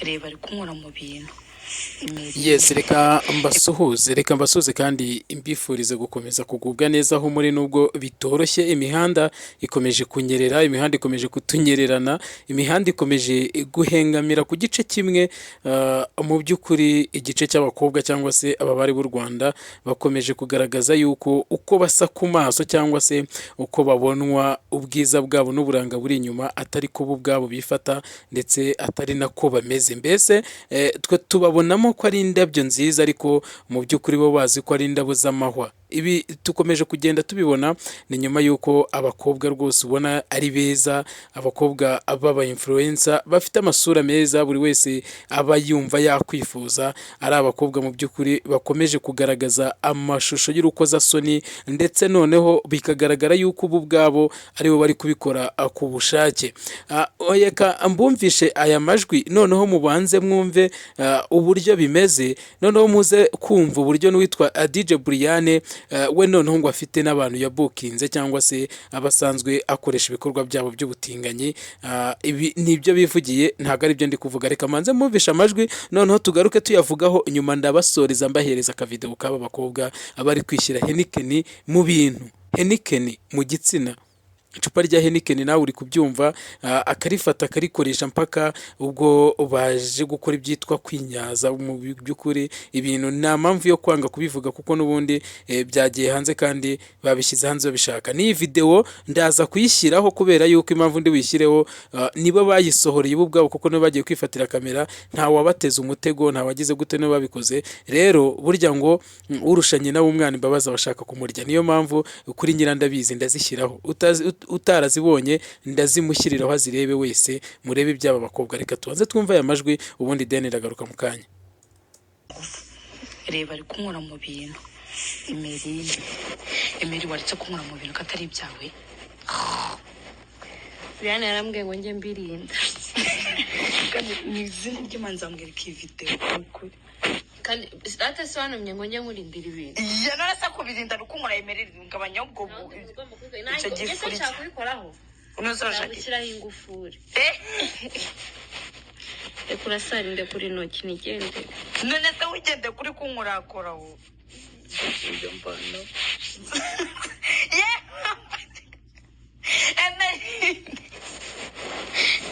reba ari kunkora mu bintu Yes, imirire. reka mbasuhuze kandi imbifurize gukomeza kugubwa neza aho muri, nubwo bitoroshye. Imihanda ikomeje kunyerera, imihanda ikomeje kutunyererana, imihanda ikomeje guhengamira ku gice kimwe. Mu by'ukuri igice cy'abakobwa cyangwa se ababari b'u Rwanda bakomeje kugaragaza yuko uko basa ku maso cyangwa se uko babonwa ubwiza bwabo n'uburanga buri inyuma atari ko bo ubwabo bifata, ndetse atari nako bameze. Mbese twe tubabonamo ko ari indabyo nziza, ariko mu by'ukuri bo bazi ko ari indabo z'amahwa. Ibi dukomeje kugenda tubibona, ni nyuma y'uko abakobwa rwose ubona ari beza, abakobwa b'aba influencer bafite amasura meza buri wese aba yumva yakwifuza, ari abakobwa mu by'ukuri bakomeje kugaragaza amashusho y'urukozasoni, ndetse noneho bikagaragara yuko ubu ubwabo aribo bari kubikora ku bushake. Reka mbumvishe aya majwi, noneho mubanze mwumve uburyo bimeze, noneho muze kumva uburyo n'uwitwa DJ Brian we noneho ngo afite n'abantu yabukinze cyangwa se abasanzwe akoresha ibikorwa byabo by'ubutinganyi. Ibi nibyo bivugiye, ntabwo ari byo ndi kuvuga. Reka manze mwumvishe amajwi, noneho tugaruke tuyavugaho, nyuma ndabasoreza mbahereza akavideo k'aba bakobwa abari kwishyira Heineken mu bintu, Heineken mu gitsina. Icupa rya Heineken nawe uri kubyumva, akarifata akarikoresha mpaka ubwo baje gukora ibyitwa kwinyaza. Mu by'ukuri ibintu nta mpamvu yo kwanga kubivuga, kuko n'ubundi byagiye hanze kandi babishyize hanze babishaka. N'iyi video ndaza kuyishyiraho, kubera yuko impamvu ndi buyishyireho, nibo bayisohoreye bo ubwabo, kuko nibo bagiye kwifatira kamera, nta wabateza umutego, nta wagize gute nibo babikoze. Rero burya ngo urushanye nawe umwana imbabazi abashaka kumurya. Niyo mpamvu kuri Nyirandabizi ndazishyiraho, utarazibonye ndazimushyiriraho azirebe wese, murebe iby'aba bakobwa. Reka tubanze twumva aya majwi, ubundi deni iragaruka mu kanya. Reba ari kunkora mu bintu imirire waretse kunkora mu bintu katari ibyawe. Brian yarambwiye ngo njye mbirinda. Kandi ni izina ry'Imana nzambwira ko iyi video ukuri. Kandi ate sobanumye ngo njye nkurindira ibintu. Ya none se kubirinda rukunkora imirire ngabanya ubwo icyo gifuri. Icyo kubikoraho. Unozashaka Gushyiraho ingufuri. Reka urasarinde kuri ntoki nigende. none se wigende kuri kunkorakoraho. Ibyo mbona.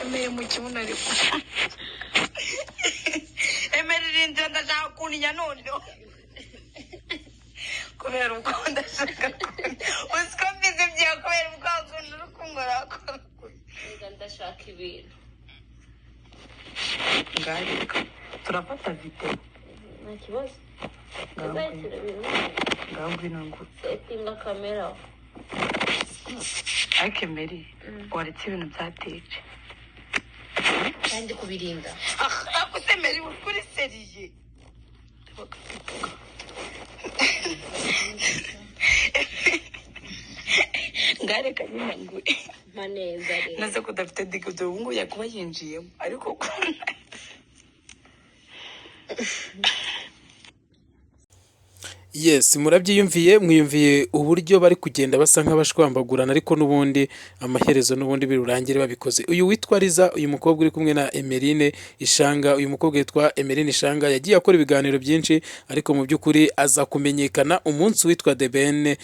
Emeye mu kibuno ariko. Emerinde ndashaka kuninya noneho. Kubera uko ndashaka usiko mbizi bya kubera ubwo uri kunkorakora. Ndashaka ibintu. Ngarika turafata video. Nta kibazo. Ndazakira ibintu. Ngambwina ngo Setinga kamera. ariko Mary waretse ibintu byateje. Kandi kubirinda. Ako se Mary kuri seriye. Ngareka nyine ngo Maneza rero. naze kudafite digido ubu ngubu yakuba yinjiyemo, ariko Yes, murabyiyumviye, mwiyumviye uburyo bari kugenda basa nk'abashwambagurana, ariko n'ubundi amaherezo n'ubundi birurangire babikoze. Uyu witwa Liza, uyu mukobwa uri kumwe na Emeline Ishanga, uyu mukobwa yitwa Emeline Ishanga yagiye akora ibiganiro byinshi, ariko mu by'ukuri aza kumenyekana umunsi witwa The Ben.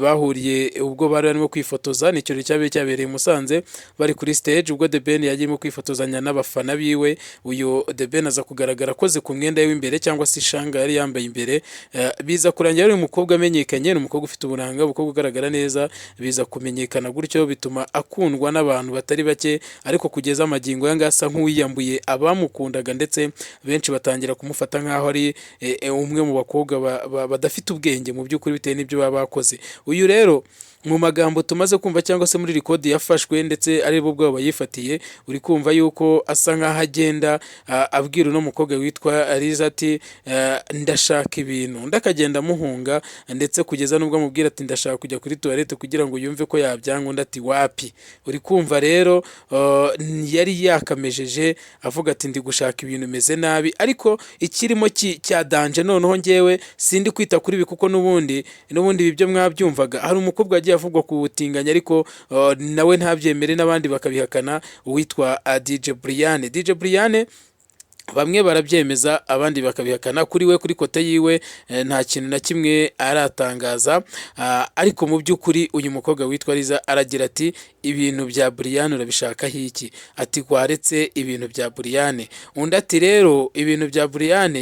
Bahuriye ubwo bari barimo kwifotoza, ni ikirori cyabereye i Musanze, bari kuri stage ubwo The Ben yagiyemo kwifotozanya n'abafana biwe. Uyu The Ben aza kugaragara akoze ku mwenda we w'imbere, cyangwa se Ishanga yari yambaye imbere. Biza kurangira ari umukobwa amenyekanye, ni umukobwa ufite uburanga, umukobwa ugaragara neza, biza kumenyekana gutyo bituma akundwa n'abantu batari bake, ariko kugeza amagingo yanga asa nk'uwiyambuye abamukundaga, ndetse benshi batangira kumufata nk'aho ari umwe mu bakobwa badafite ubwenge mu by'ukuri bitewe n'ibyo baba bakoze. Uyu rero mu magambo tumaze kumva cyangwa se muri record yafashwe, ndetse ari bo bwabo bayifatiye, uri kumva yuko asa nk'aho agenda abwira uno mukobwa witwa Liza ati ndashaka ibintu, ndakagenda amuhunga, ndetse kugeza nubwo amubwira ati ndashaka kujya kuri toilette kugira ngo yumve ko yabyanga, undi ati wapi. Uri kumva rero yari yakamejeje avuga ati ndi gushaka ibintu meze nabi, ariko ikirimo cya danje noneho ngewe sindi kwita kuri ibi, kuko n'ubundi ibi byo mwabyumvaga. Hari umukobwa yagiye avugwa ku butinganyi, ariko nawe ntabyemere n'abandi bakabihakana, uwitwa DJ Brian. bamwe barabyemeza abandi bakabihakana. Kuri we, kuri kote yiwe, nta kintu na kimwe aratangaza, ariko mu by'ukuri uyu mukobwa witwa Liza aragira ati ibintu bya Brian urabishakaho iki? Ati waretse ibintu bya Brian. Undi ati rero ibintu bya Brian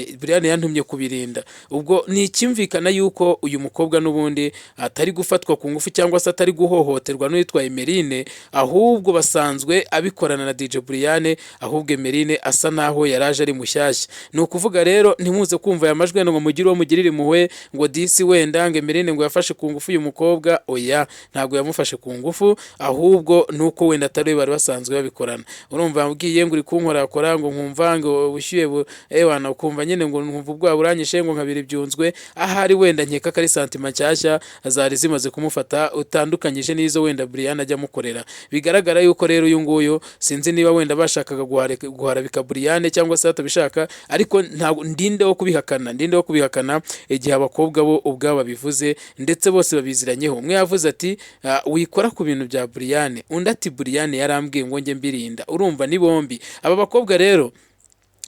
yantumye kubirinda. Ubwo ni ikimvikana yuko uyu mukobwa n'ubundi atari gufatwa ku ngufu cyangwa se atari guhohoterwa n'uwitwa Emeline, ahubwo basanzwe abikorana na DJ Brian, ahubwo Emeline asa naho yaraje ari mushyashya. Ni ukuvuga rero ntimuze kumva aya majwi ngo mugire uwo mugirire impuhwe ngo disi wenda ngo Emeline ngo yafashe ku ngufu uyu mukobwa. Oya, ntabwo yamufashe ku ngufu, ahubwo nuko wenda atari bari basanzwe babikorana. Urumva ambwiye ngo uri kunkora akora ngo nkumva ngo bushyuye ewana, ukumva nyine ngo nkumva ubwa buranyishe ngo nkabiri byunzwe. Ahari wenda nkeka kari sentiment nshyashya zari zimaze kumufata, utandukanyije n'izo wenda Brian ajya mukorera. Bigaragara yuko rero uyu nguyu sinzi niba wenda bashakaga guharabika Brian cyangwa se atabishaka, ariko ntabwo ndinde wo kubihakana igihe abakobwa bo ubwabo babivuze ndetse bose babiziranyeho. Umwe yavuze ati wikora ku bintu bya Brian, undi ati Brian yarambwiye ngo njye mbirinda. Urumva ni bombi aba bakobwa rero.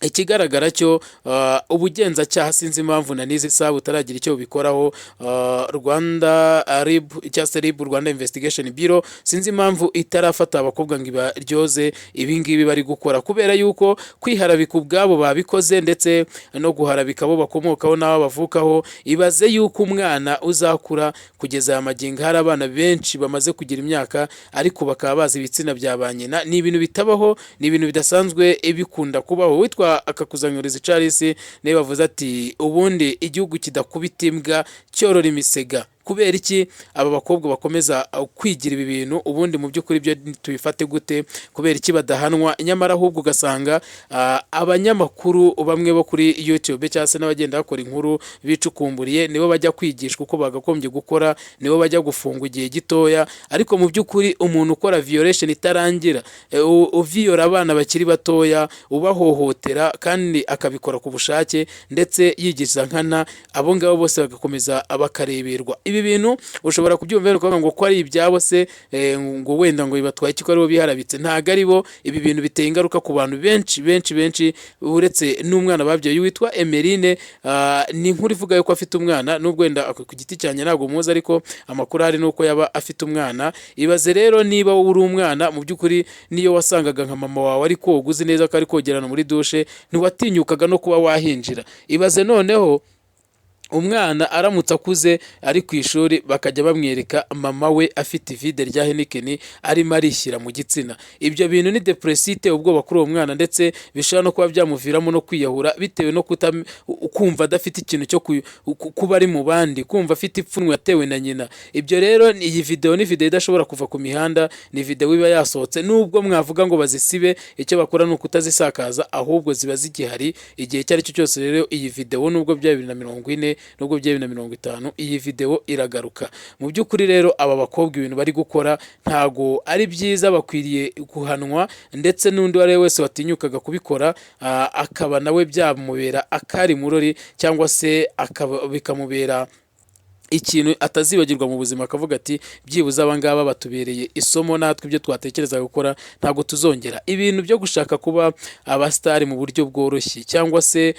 Ikigaragara cyo ubugenzacyaha sinzi impamvu na n'izi saha butaragira icyo bikoraho, Rwanda RIB cyangwa RIB, Rwanda Investigation Bureau, sinzi impamvu itarafata abakobwa ngo ibaryoze ibingibi bari gukora, kubera yuko kwiharabika ubwabo babikoze ndetse no guharabika abo bakomokaho n'abo bavukaho. Ibaze yuko umwana uzakura kugeza aya magingo, hari abana benshi bamaze kugira imyaka ariko bakaba bazi ibitsina bya ba nyina. Ni ibintu bitabaho, ni ibintu bidasanzwe bikunda kubaho. Witwa Akakuzanyuriza Charles niwe bavuze ati ubundi igihugu kidakubita imbwa cyorora imisega. Kubera iki aba bakobwa bakomeza kwigira ibi bintu? Ubundi mu by'ukuri byo tubifate gute? Kubera iki badahanwa? Nyamara ahubwo ugasanga abanyamakuru bamwe bo kuri YouTube cyangwa se n'abagenda bakora inkuru bicukumburiye nibo bajya kwigishwa uko bagakombye gukora, nibo bajya gufungwa igihe gitoya. Ariko mu by'ukuri umuntu ukora violation itarangira, uviyora abana bakiri batoya, ubahohotera kandi akabikora ku bushake ndetse yigiza nkana, abo ngabo bose bagakomeza bakareberwa. Ibi bintu ushobora kubyumva ngo ko ari ibyabo se, ngo wenda ngo bibatwaye iki ko aribo biharabitse. Ntago ari bo. Ibi bintu biteye ingaruka ku bantu benshi uretse n'umwana babyaye witwa Emeline. Ni inkuru ivuga yuko afite umwana, nubwo wenda ku giti cyane ntabwo muzi, ariko amakuru ari nuko yaba afite umwana. Ibaze rero niba uri umwana mu by'ukuri, niyo wasangaga nka mama wawe ari koga uzi neza ko ari kogerana muri dushe, ntiwatinyukaga no kuba wahinjira. Ibaze noneho umwana aramutse akuze ari ku ishuri bakajya bamwereka mama we afite ivide rya Heineken arimo arishyira mu gitsina. Ibyo bintu ni depresite, ubwoba kuri uwo mwana, ndetse bishobora no kuba byamuviramo no kwiyahura bitewe no kumva adafite ikintu cyo kuba ari mu bandi, kumva afite ipfunwe yatewe na nyina. Ibyo rero iyi video ni video idashobora kuva ku mihanda, ni video iba yasohotse. Nubwo mwavuga ngo bazisibe, icyo bakora ni ukutazisakaza, ahubwo ziba zigihari igihe cyari cyo cyose. Rero iyi video nubwo bya 2040 nubwo bya 2050, iyi video iragaruka. Mu by'ukuri rero aba bakobwa ibintu bari gukora ntago ari byiza, bakwiriye guhanwa, ndetse n'undi wari wese watinyukaga kubikora akaba nawe byamubera akari murori cyangwa se bikamubera ikintu atazibagirwa mu buzima, akavuga ati byibuze abangaba batubereye isomo, natwe ibyo twatekereza gukora ntabwo tuzongera. Ibintu byo gushaka kuba abastari mu buryo bworoshye cyangwa se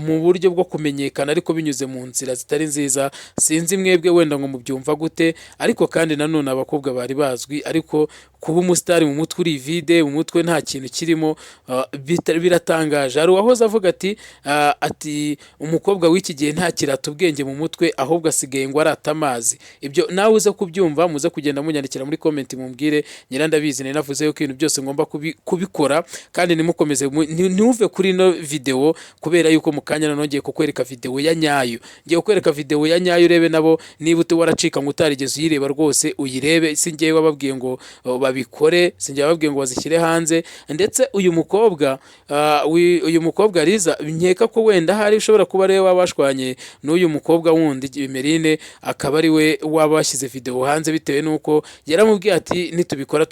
mu buryo bwo kumenyekana ariko binyuze mu nzira zitari nziza, sinzi mwebwe wenda ngo mubyumva gute, ariko kandi nanone abakobwa bari bazwi. Ariko kuba umusitari mu mutwe uri vide, mu mutwe nta kintu kirimo, biratangaje. Hari uwahoze avuga ati umukobwa w'iki gihe nta kirata ubwenge mu mutwe, ahubwo asigaye ngo arata amazi. Ibyo nawe uze kubyumva, muze kugenda munyandikira muri comment mumbwire. Nyirandabizi nari navuze yuko ibintu byose ngomba kubikora, kandi nimukomeze ntuve kuri ino video, kubera yuko mu kanya nanongeye kukwereka video ya nyayo. Ngiye kukwereka video ya nyayo, urebe nabo niba utaracika ngo utarigeze uyireba rwose uyirebe. Singiye wababwiye ngo babikore, singiye wababwiye ngo bazishyire hanze. Ndetse uyu mukobwa Liza, nkeka ko wenda hari ushobora kuba rero wabashwanye n'uyu mukobwa wundi Emeline, akaba ari we wabashyize video hanze bitewe nuko yaramubwiye ati nitubikora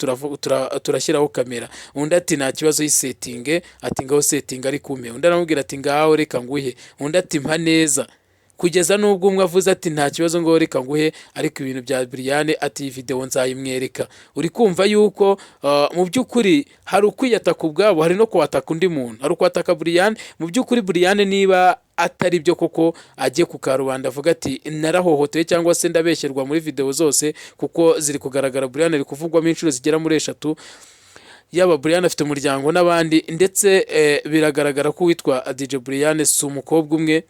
turashyiraho kamera. Undi ati nta kibazo yisetting, ati ngaho setting ari kume. Undi aramubwira ati ngaho reka nguhe. Undi ati mpa neza. kugeza n'ubwo umwe avuze ati nta kibazo ngo reka nguhe, ariko ibintu bya Brian ati iyi video nzayimwereka. Uri kumva yuko mu by'ukuri hari ukwiyataka ubwabo, hari no kwataka undi muntu, hari ukwataka Brian. Mu by'ukuri Brian niba atari byo koko ajye ku karubanda avuga ati narahohotewe cyangwa se ndabeshyerwa muri video zose, kuko ziri kugaragara Brian ari kuvugwamo inshuro zigera muri 3, yaba Brian afite umuryango n'abandi, ndetse biragaragara ko witwa DJ Brian si umukobwa umwe,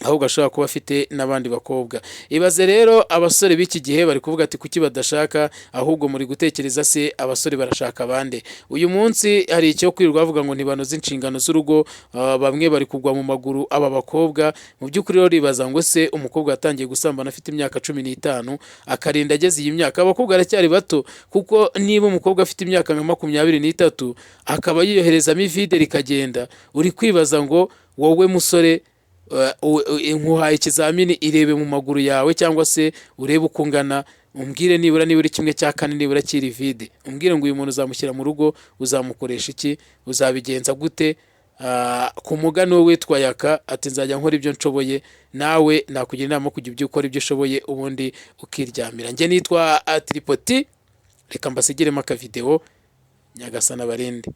ahubwo ashobora kuba afite n'abandi bakobwa. Ibaze rero abasore b'iki gihe bari kuvuga ati kuki badashaka, ahubwo muri gutekereza se abasore barashaka abande. Uyu munsi hari icyo kwirirwa bavuga ngo ntibanoze inshingano z'urugo, bamwe bari kugwa mu maguru aba bakobwa. Mu by'ukuri rero ribaza ngo se umukobwa yatangiye gusambana afite imyaka 15 akarinda ageze iyi myaka, abakobwa aracyari bato, kuko niba umukobwa afite imyaka nka 23 akaba yiyoherezamo ivide rikagenda, uri kwibaza ngo wowe musore nkuhaye ikizamini, irebe mu maguru yawe cyangwa se urebe uko ungana, umbwire nibura 1/4 nibura kiri vide, umbwire ngo uyu muntu uzamushyira mu rugo, uzamukoresha iki, uzabigenza gute? Ku mugani we witwa Yaka ati nzajya nkora ibyo nshoboye, nawe nakugira inama kujya ibyo ukora ibyo ushoboye ubundi ukiryamira. Njye nitwa Tripoti, reka mbasigiremo aka video, Nyagasana barinde.